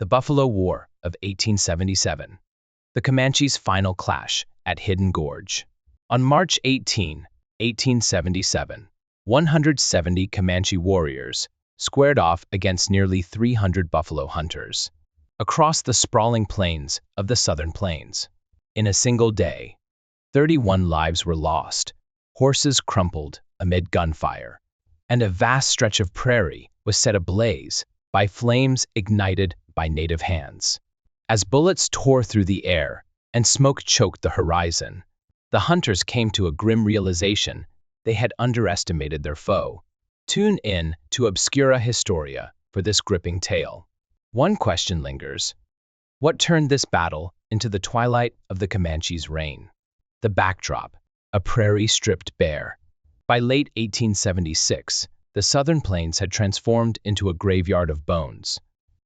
The Buffalo War of 1877. The Comanche's final clash at Hidden Gorge. On March 18, 1877, 170 Comanche warriors squared off against nearly 300 buffalo hunters across the sprawling plains of the Southern Plains. In a single day, 31 lives were lost, horses crumpled amid gunfire, and a vast stretch of prairie was set ablaze by flames ignited by native hands. As bullets tore through the air and smoke choked the horizon, the hunters came to a grim realization: they had underestimated their foe. Tune in to Obscura Historia for this gripping tale. One question lingers: what turned this battle into the twilight of the Comanche's reign? The backdrop: a prairie stripped bare. By late 1876, the Southern Plains had transformed into a graveyard of bones.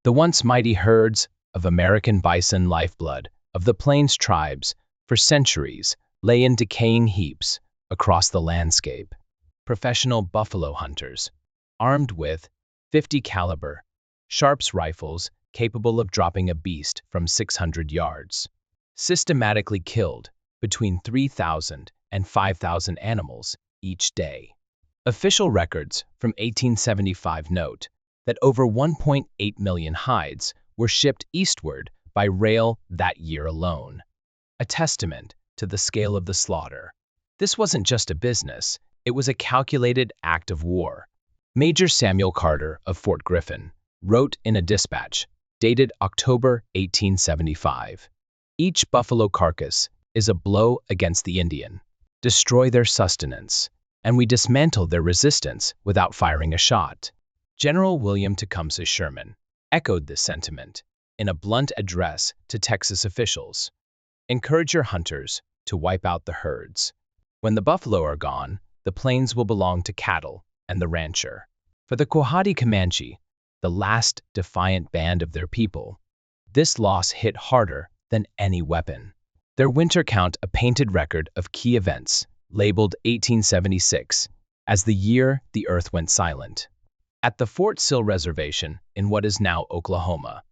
The once mighty herds of American bison, lifeblood of the Plains tribes, for centuries lay in decaying heaps across the landscape. Professional buffalo hunters, armed with .50 caliber Sharps rifles capable of dropping a beast from 600 yards, systematically killed between 3,000 and 5,000 animals each day. Official records from 1875 note that over 1.8 million hides were shipped eastward by rail that year alone, a testament to the scale of the slaughter. This wasn't just a business, it was a calculated act of war. Major Samuel Carter of Fort Griffin wrote in a dispatch dated October 1875, "Each buffalo carcass is a blow against the Indian. Destroy their sustenance, and we dismantle their resistance without firing a shot." General William Tecumseh Sherman echoed this sentiment in a blunt address to Texas officials. "Encourage your hunters to wipe out the herds. When the buffalo are gone, the plains will belong to cattle and the rancher." For the Quahati Comanche, the last defiant band of their people, this loss hit harder than any weapon. Their winter count a painted record of key events, labeled 1876 as the year the earth went silent. At the Fort Sill Reservation in what is now Oklahoma,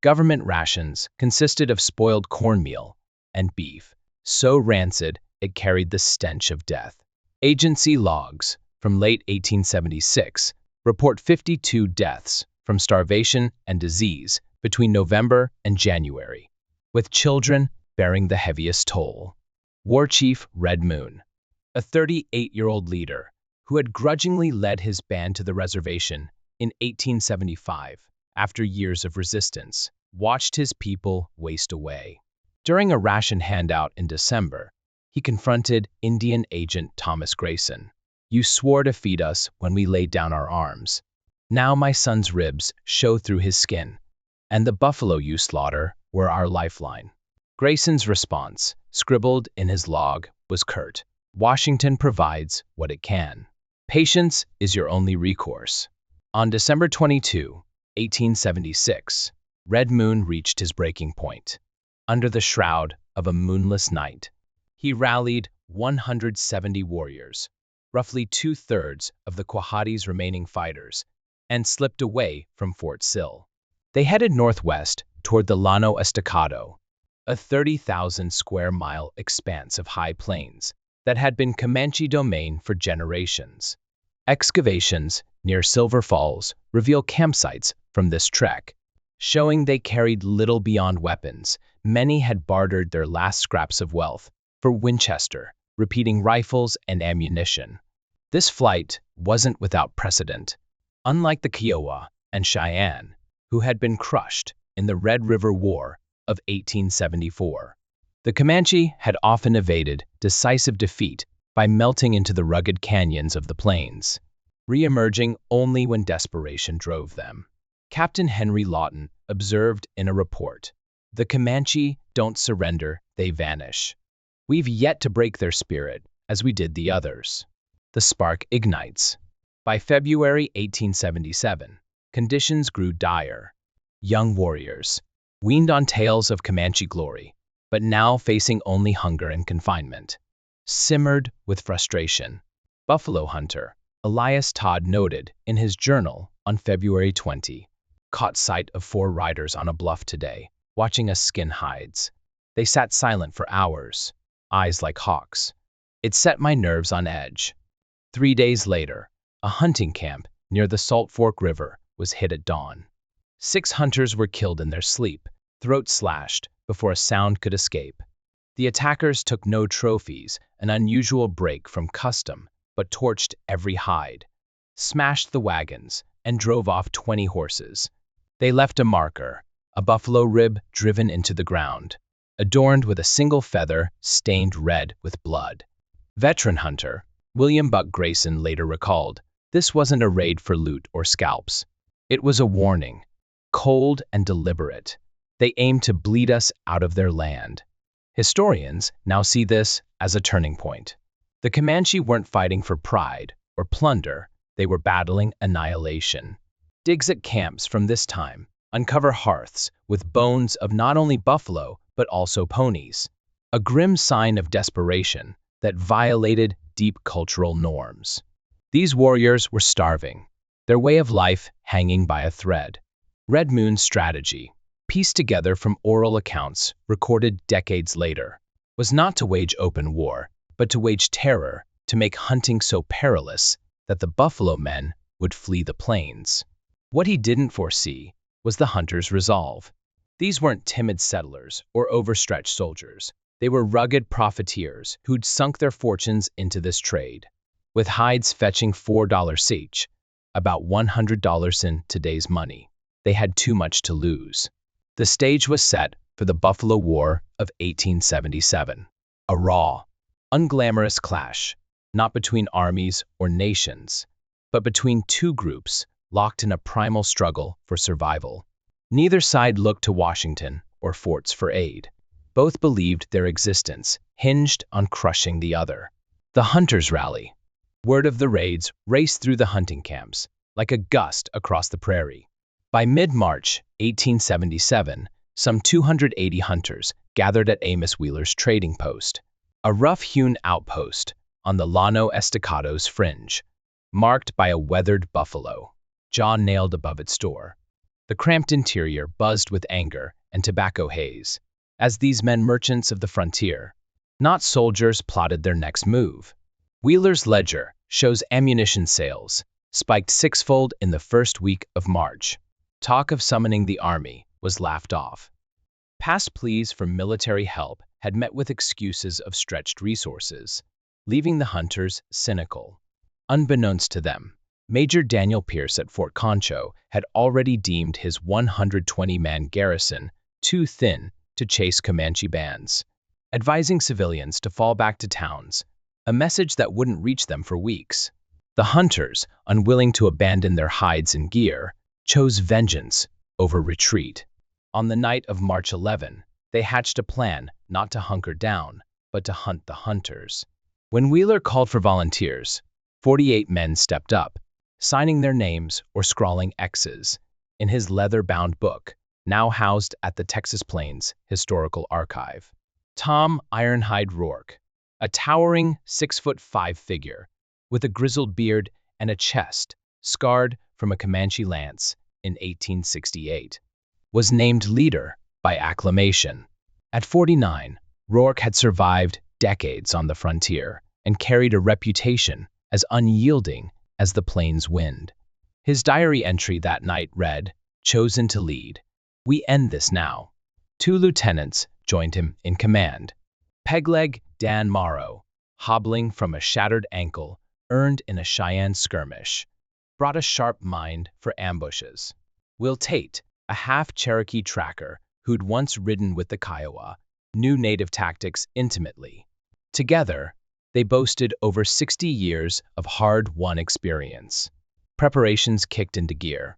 government rations consisted of spoiled cornmeal and beef, so rancid it carried the stench of death. Agency logs from late 1876 report 52 deaths from starvation and disease between November and January, with children bearing the heaviest toll. War Chief Red Moon, a 38-year-old leader who had grudgingly led his band to the reservation in 1875 after years of resistance, watched his people waste away. During a ration handout in December, he confronted Indian agent Thomas Grayson. "You swore to feed us when we laid down our arms. Now my son's ribs show through his skin, and the buffalo you slaughter were our lifeline." Grayson's response, scribbled in his log, was curt: "Washington provides what it can. Patience is your only recourse." On December 22, 1876, Red Moon reached his breaking point. Under the shroud of a moonless night, he rallied 170 warriors, roughly 2/3 of the Quahati's remaining fighters, and slipped away from Fort Sill. They headed northwest toward the Llano Estacado, a 30,000 square mile expanse of high plains that had been Comanche domain for generations. Excavations near Silver Falls reveal campsites from this trek, showing they carried little beyond weapons. Many had bartered their last scraps of wealth for Winchester, repeating rifles and ammunition. This flight wasn't without precedent. Unlike the Kiowa and Cheyenne, who had been crushed in the Red River War of 1874, the Comanche had often evaded decisive defeat by melting into the rugged canyons of the plains, re-emerging only when desperation drove them. Captain Henry Lawton observed in a report, "The Comanche don't surrender, they vanish. We've yet to break their spirit as we did the others." The spark ignites. By February 1877, conditions grew dire. Young warriors, weaned on tales of Comanche glory, but now facing only hunger and confinement, simmered with frustration. Buffalo hunter Elias Todd noted in his journal on February 20, caught sight of 4 riders on a bluff today, watching us skin hides. They sat silent for hours, eyes like hawks. It set my nerves on edge. 3 days later, a hunting camp near the Salt Fork River was hit at dawn. 6 hunters were killed in their sleep, throats slashed, before a sound could escape. The attackers took no trophies, an unusual break from custom, but torched every hide, smashed the wagons, and drove off 20 horses. They left a marker, a buffalo rib driven into the ground, adorned with a single feather stained red with blood. Veteran hunter William Buck Grayson later recalled, "This wasn't a raid for loot or scalps. It was a warning, cold and deliberate. They aimed to bleed us out of their land." Historians now see this as a turning point. The Comanche weren't fighting for pride or plunder, they were battling annihilation. Digs at camps from this time uncover hearths with bones of not only buffalo but also ponies, a grim sign of desperation that violated deep cultural norms. These warriors were starving, their way of life hanging by a thread. Red Moon's strategy, pieced together from oral accounts recorded decades later, was not to wage open war, but to wage terror, to make hunting so perilous that the buffalo men would flee the plains. What he didn't foresee was the hunters' resolve. These weren't timid settlers or overstretched soldiers. They were rugged profiteers who'd sunk their fortunes into this trade. With hides fetching $4 each, about $100 in today's money, they had too much to lose. The stage was set for the Buffalo War of 1877, a raw, unglamorous clash, not between armies or nations, but between 2 groups locked in a primal struggle for survival. Neither side looked to Washington or forts for aid. Both believed their existence hinged on crushing the other. The hunters' rally. Word of the raids raced through the hunting camps like a gust across the prairie. By mid-March 1877, some 280 hunters gathered at Amos Wheeler's trading post, a rough-hewn outpost on the Llano Estacado's fringe, marked by a weathered buffalo, jaw nailed above its door. The cramped interior buzzed with anger and tobacco haze, as these men merchants of the frontier, not soldiers, plotted their next move. Wheeler's ledger shows ammunition sales spiked 6-fold in the first week of March. Talk of summoning the army was laughed off. Past pleas for military help had met with excuses of stretched resources, leaving the hunters cynical. Unbeknownst to them, Major Daniel Pierce at Fort Concho had already deemed his 120-man garrison too thin to chase Comanche bands, advising civilians to fall back to towns, a message that wouldn't reach them for weeks. The hunters, unwilling to abandon their hides and gear, chose vengeance over retreat. On the night of March 11, they hatched a plan not to hunker down, but to hunt the hunters. When Wheeler called for volunteers, 48 men stepped up, signing their names or scrawling X's in his leather-bound book, now housed at the Texas Plains Historical Archive. Tom Ironhide Rourke, a towering 6'5" figure, with a grizzled beard and a chest scarred from a Comanche lance in 1868, was named leader by acclamation. At 49, Rourke had survived decades on the frontier and carried a reputation as unyielding as the plains wind. His diary entry that night read, "Chosen to lead. We end this now." 2 lieutenants joined him in command. Pegleg Dan Morrow, hobbling from a shattered ankle, earned in a Cheyenne skirmish, brought a sharp mind for ambushes. Will Tate, a half-Cherokee tracker who'd once ridden with the Kiowa, knew native tactics intimately. Together, they boasted over 60 years of hard-won experience. Preparations kicked into gear.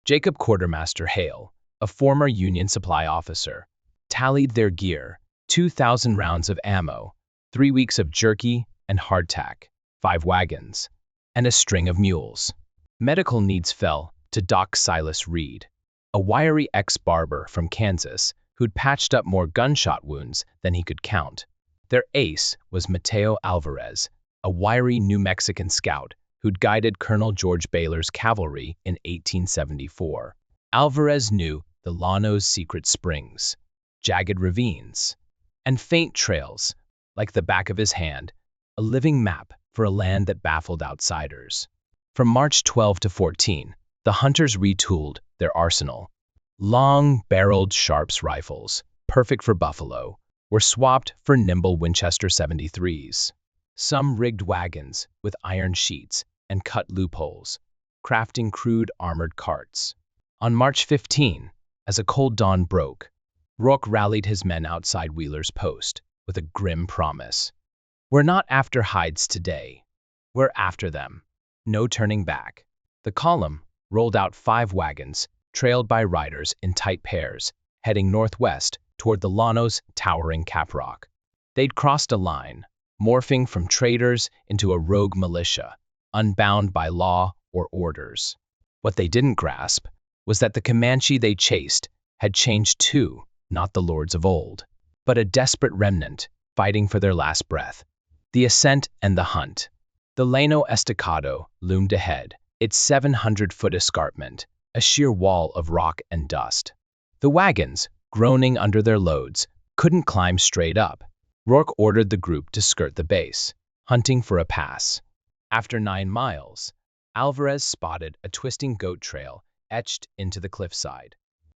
Jacob Quartermaster Hale, a former Union supply officer, tallied their gear: 2,000 rounds of ammo, 3 weeks of jerky and hardtack, 5 wagons, and a string of mules. Medical needs fell to Doc Silas Reed, a wiry ex-barber from Kansas who'd patched up more gunshot wounds than he could count. Their ace was Mateo Alvarez, a wiry New Mexican scout who'd guided Colonel George Baylor's cavalry in 1874. Alvarez knew the Llano's secret springs, jagged ravines, and faint trails, like the back of his hand, a living map for a land that baffled outsiders. From March 12 to 14, the hunters retooled their arsenal. Long-barreled Sharps rifles, perfect for buffalo, were swapped for nimble Winchester 73s. Some rigged wagons with iron sheets and cut loopholes, crafting crude armored carts. On March 15, as a cold dawn broke, Rourke rallied his men outside Wheeler's post with a grim promise. "We're not after hides today. We're after them. No turning back." The column rolled out 5 wagons, trailed by riders in tight pairs, heading northwest toward the Llano's towering caprock. They'd crossed a line, morphing from traders into a rogue militia, unbound by law or orders. What they didn't grasp was that the Comanche they chased had changed too, not the lords of old, but a desperate remnant fighting for their last breath. The ascent and the hunt. The Llano Estacado loomed ahead, its 700-foot escarpment, a sheer wall of rock and dust. The wagons, groaning under their loads, couldn't climb straight up. Rourke ordered the group to skirt the base, hunting for a pass. After 9 miles, Alvarez spotted a twisting goat trail etched into the cliffside.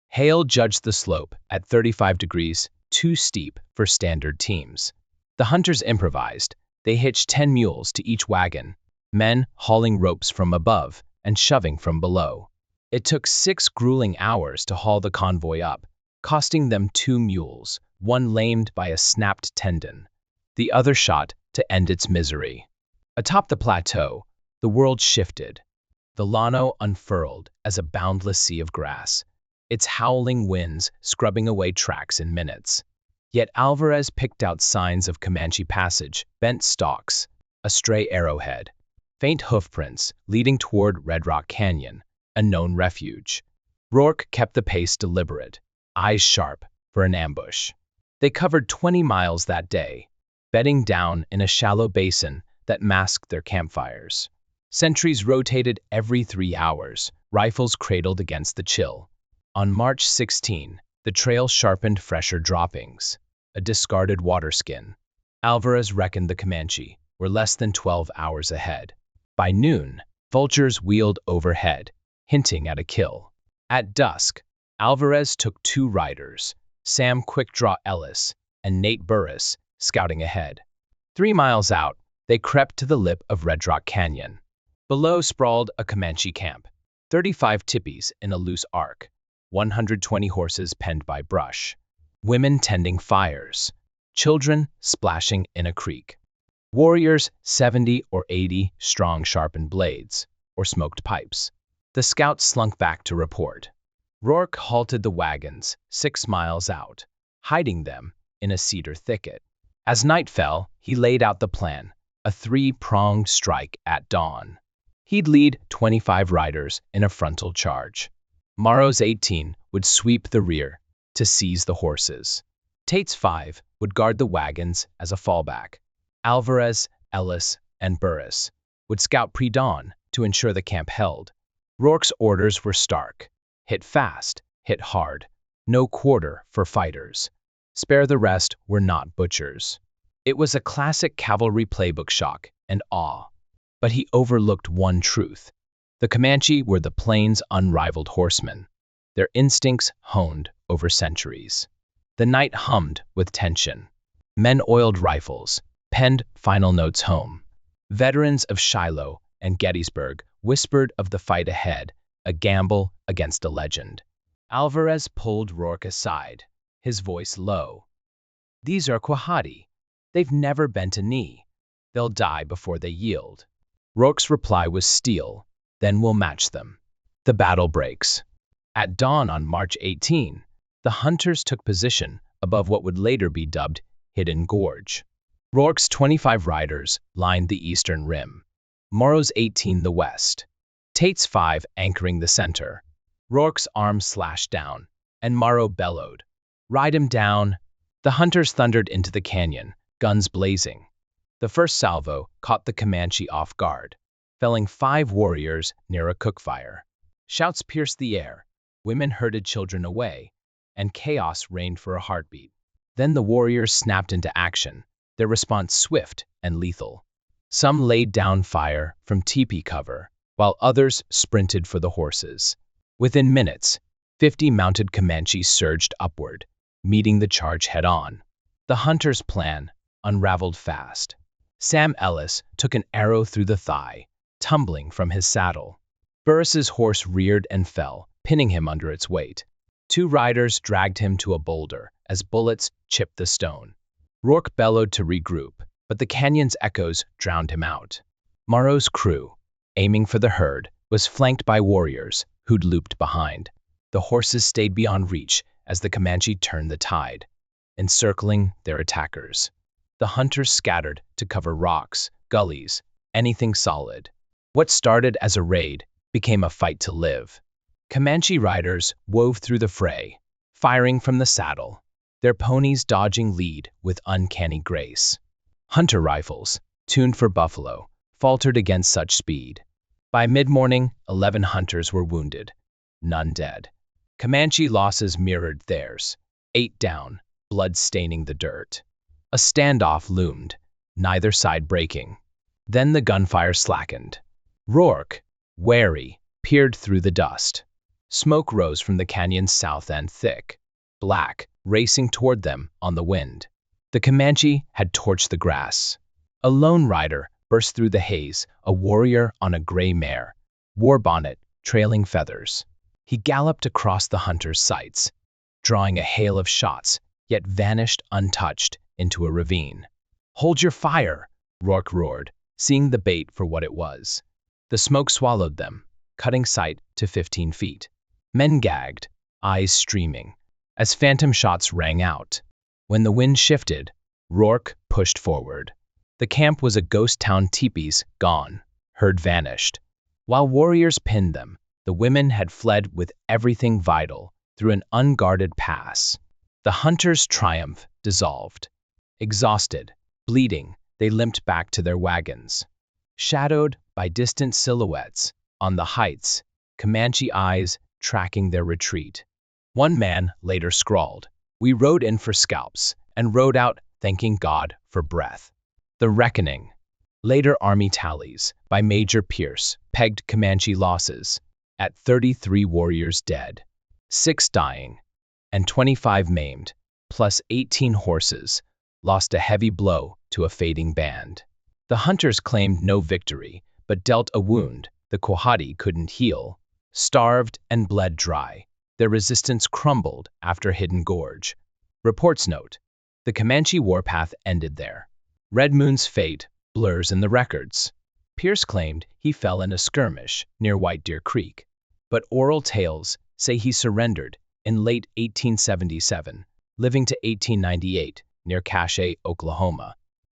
Hale judged the slope at 35 degrees, too steep for standard teams. The hunters improvised. They hitched 10 mules to each wagon, men hauling ropes from above and shoving from below. It took 6 grueling hours to haul the convoy up, costing them 2 mules, one lamed by a snapped tendon, the other shot to end its misery. Atop the plateau, the world shifted. The Llano unfurled as a boundless sea of grass, its howling winds scrubbing away tracks in minutes. Yet Alvarez picked out signs of Comanche passage, bent stalks, a stray arrowhead, faint hoofprints leading toward Red Rock Canyon, a known refuge. Rourke kept the pace deliberate, eyes sharp for an ambush. They covered 20 miles that day, bedding down in a shallow basin that masked their campfires. Sentries rotated every 3 hours, rifles cradled against the chill. On March 16, the trail sharpened fresher droppings, a discarded waterskin. Alvarez reckoned the Comanche were less than 12 hours ahead. By noon, vultures wheeled overhead, hinting at a kill. At dusk, Alvarez took 2 riders, Sam Quickdraw Ellis and Nate Burris, scouting ahead. 3 miles out, they crept to the lip of Red Rock Canyon. Below sprawled a Comanche camp, 35 tippies in a loose arc, 120 horses penned by brush, women tending fires, children splashing in a creek, warriors 70 or 80 strong sharpened blades, or smoked pipes. The scouts slunk back to report. Rourke halted the wagons 6 miles out, hiding them in a cedar thicket. As night fell, he laid out the plan, a 3-pronged strike at dawn. He'd lead 25 riders in a frontal charge. Morrow's 18 would sweep the rear to seize the horses. Tate's 5 would guard the wagons as a fallback. Alvarez, Ellis, and Burris would scout pre-dawn to ensure the camp held. Rourke's orders were stark. Hit fast, hit hard. No quarter for fighters. Spare the rest were not butchers. It was a classic cavalry playbook, shock and awe. But he overlooked one truth. The Comanche were the plains' unrivaled horsemen, their instincts honed over centuries. The night hummed with tension. Men oiled rifles, penned final notes home. Veterans of Shiloh and Gettysburg whispered of the fight ahead, a gamble against a legend. Alvarez pulled Rourke aside, his voice low. "These are Quahati. They've never bent a knee. They'll die before they yield." Rourke's reply was steel, "Then we'll match them." The battle breaks. At dawn on March 18, the hunters took position above what would later be dubbed Hidden Gorge. Rourke's 25 riders lined the eastern rim, Morrow's 18 the west, Tate's 5 anchoring the center. Rourke's arms slashed down, and Morrow bellowed, "Ride him down!" The hunters thundered into the canyon, guns blazing. The first salvo caught the Comanche off guard, felling 5 warriors near a cookfire. Shouts pierced the air. Women herded children away, and chaos reigned for a heartbeat. Then the warriors snapped into action, their response swift and lethal. Some laid down fire from teepee cover, while others sprinted for the horses. Within minutes, 50 mounted Comanches surged upward, meeting the charge head-on. The hunters' plan unraveled fast. Sam Ellis took an arrow through the thigh, tumbling from his saddle. Burris's horse reared and fell, pinning him under its weight. 2 riders dragged him to a boulder as bullets chipped the stone. Rourke bellowed to regroup, but the canyon's echoes drowned him out. Morrow's crew, aiming for the herd, was flanked by warriors who'd looped behind. The horses stayed beyond reach as the Comanche turned the tide, encircling their attackers. The hunters scattered to cover rocks, gullies, anything solid. What started as a raid became a fight to live. Comanche riders wove through the fray, firing from the saddle, their ponies dodging lead with uncanny grace. Hunter rifles, tuned for buffalo, faltered against such speed. By mid-morning, 11 hunters were wounded, none dead. Comanche losses mirrored theirs, 8 down, blood staining the dirt. A standoff loomed, neither side breaking. Then the gunfire slackened. Rourke, wary, peered through the dust. Smoke rose from the canyon's south end, thick, black, racing toward them on the wind. The Comanche had torched the grass. A lone rider burst through the haze, a warrior on a gray mare, war bonnet trailing feathers. He galloped across the hunters' sights, drawing a hail of shots, yet vanished untouched into a ravine. "Hold your fire!" Rourke roared, seeing the bait for what it was. The smoke swallowed them, cutting sight to 15 feet. Men gagged, eyes streaming, as phantom shots rang out. When the wind shifted, Rourke pushed forward. The camp was a ghost town, teepees gone, herd vanished. While warriors pinned them, the women had fled with everything vital through an unguarded pass. The hunters' triumph dissolved. Exhausted, bleeding, they limped back to their wagons. Shadowed by distant silhouettes on the heights, Comanche eyes tracking their retreat. One man later scrawled, "We rode in for scalps and rode out thanking God for breath." The reckoning. Later army tallies by Major Pierce pegged Comanche losses at 33 warriors dead, 6 dying, and 25 maimed, plus 18 horses, lost a heavy blow to a fading band. The hunters claimed no victory, but dealt a wound the Quahati couldn't heal. Starved and bled dry, their resistance crumbled after Hidden Gorge. Reports note, the Comanche warpath ended there. Red Moon's fate blurs in the records. Pierce claimed he fell in a skirmish near White Deer Creek, but oral tales say he surrendered in late 1877, living to 1898 near Cache, Oklahoma.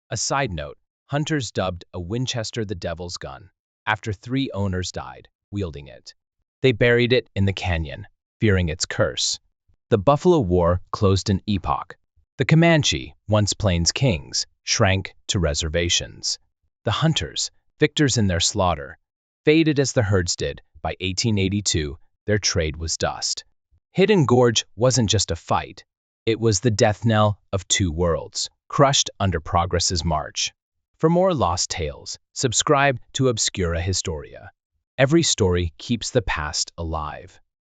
A side note, hunters dubbed a Winchester the Devil's Gun after 3 owners died wielding it. They buried it in the canyon, fearing its curse. The Buffalo War closed an epoch. The Comanche, once Plains kings, shrank to reservations. The hunters, victors in their slaughter, faded as the herds did. By 1882, their trade was dust. Hidden Gorge wasn't just a fight. It was the death knell of 2 worlds, crushed under progress's march. For more lost tales, subscribe to Obscura Historia. Every story keeps the past alive.